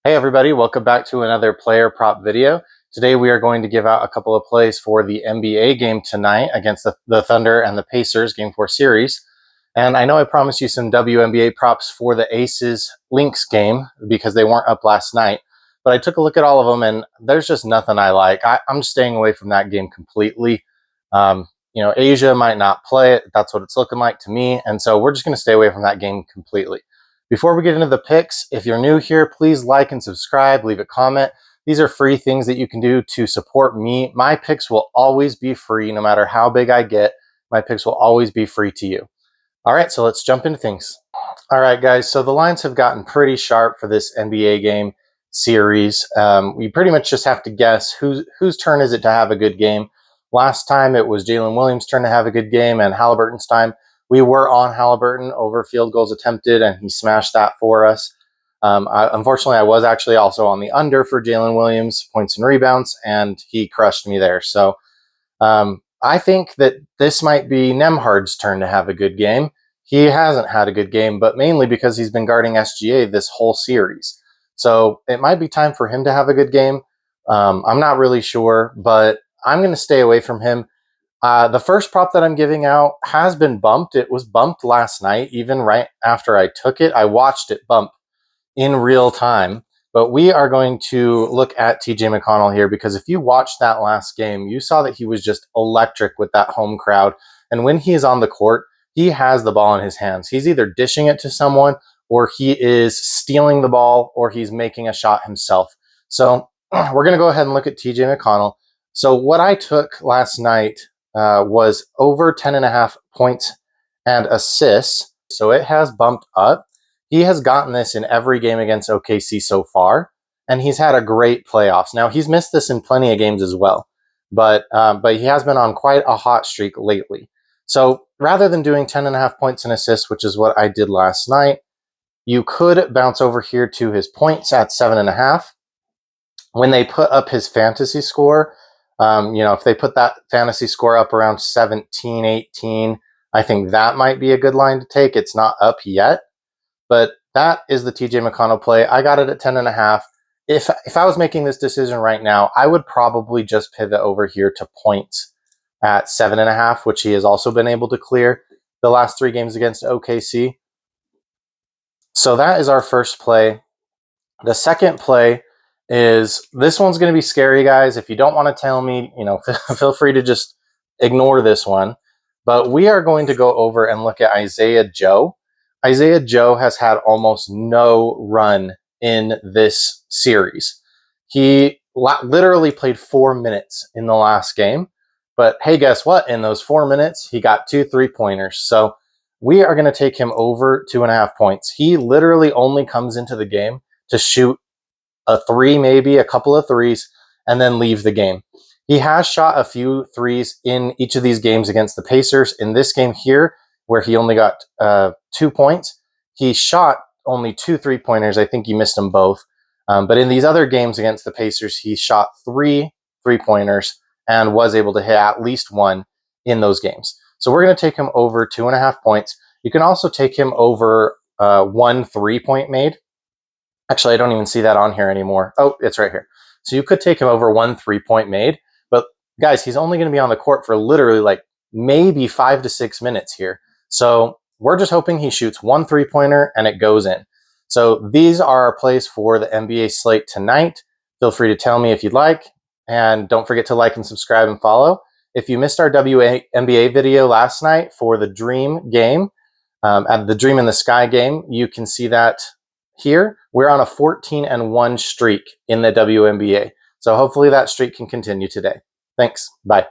Hey everybody, welcome back to another player prop video. Today we are going to give out a couple of plays for the NBA game tonight against the Thunder and the Pacers Game 4 series. And I know I promised you some WNBA props for the Aces Lynx game because they weren't up last night, but I took a look at all of them and there's just nothing I like. I'm staying away from that game completely. Asia might not play it. That's what it's looking like to me. And so we're just going to stay away from that game completely. Before we get into the picks, if you're new here, please like and subscribe, leave a comment. These are free things that you can do to support me. My picks will always be free, no matter how big I get. My picks will always be free to you. All right, so let's jump into things. All right, guys, so the lines have gotten pretty sharp for this NBA game series. We pretty much just have to guess whose turn is it to have a good game. Last time it was Jalen Williams' turn to have a good game and Halliburton's time. We were on Halliburton over field goals attempted, and he smashed that for us. Unfortunately, I was actually also on the under for Jalen Williams, points and rebounds, and he crushed me there. So I think that this might be Nembhard's turn to have a good game. He hasn't had a good game, but mainly because he's been guarding SGA this whole series. So it might be time for him to have a good game. I'm not really sure, but I'm going to stay away from him. The first prop that I'm giving out has been bumped. It was bumped last night, even right after I took it. I watched it bump in real time. But we are going to look at TJ McConnell here because if you watched that last game, you saw that he was just electric with that home crowd. And when he is on the court, he has the ball in his hands. He's either dishing it to someone, or he is stealing the ball, or he's making a shot himself. So we're going to go ahead and look at TJ McConnell. So what I took last night was over 10.5 points and assists. So it has bumped up. He has gotten this in every game against OKC so far, and he's had a great playoffs. Now, he's missed this in plenty of games as well, but he has been on quite a hot streak lately. So rather than doing 10.5 points and assists, which is what I did last night, you could bounce over here to his points at 7.5. When they put up his fantasy score, if they put that fantasy score up around 17, 18, I think that might be a good line to take. It's not up yet, but that is the TJ McConnell play. I got it at 10.5. If I was making this decision right now, I would probably just pivot over here to points at 7.5, which he has also been able to clear the last 3 games against OKC. So that is our first play. The second play is this one's going to be scary, guys. If you don't want to tell me, feel free to just ignore this one. But we are going to go over and look at Isaiah Joe. Isaiah Joe has had almost no run in this series. He literally played 4 minutes in the last game. But hey, guess what? In those 4 minutes, he got 2 3-pointers. So we are going to take him over 2.5 points. He literally only comes into the game to shoot a 3, maybe a couple of 3s, and then leave the game. He has shot a few 3s in each of these games against the Pacers. In this game here, where he only got 2 points, he shot only 2 3-pointers. I think he missed them both. But in these other games against the Pacers, he shot 3 3-pointers and was able to hit at least 1 in those games. So we're going to take him over 2.5 points. You can also take him over 1 3-point made. Actually, I don't even see that on here anymore. Oh, it's right here. So you could take him over 1 3-point made. But guys, he's only going to be on the court for literally like maybe 5 to 6 minutes here. So we're just hoping he shoots 1 3-pointer and it goes in. So these are our plays for the NBA slate tonight. Feel free to tell me if you'd like. And don't forget to like and subscribe and follow. If you missed our WNBA video last night for the Dream game, at the Dream in the Sky game, you can see that here. We're on a 14-1 streak in the WNBA. So hopefully that streak can continue today. Thanks. Bye.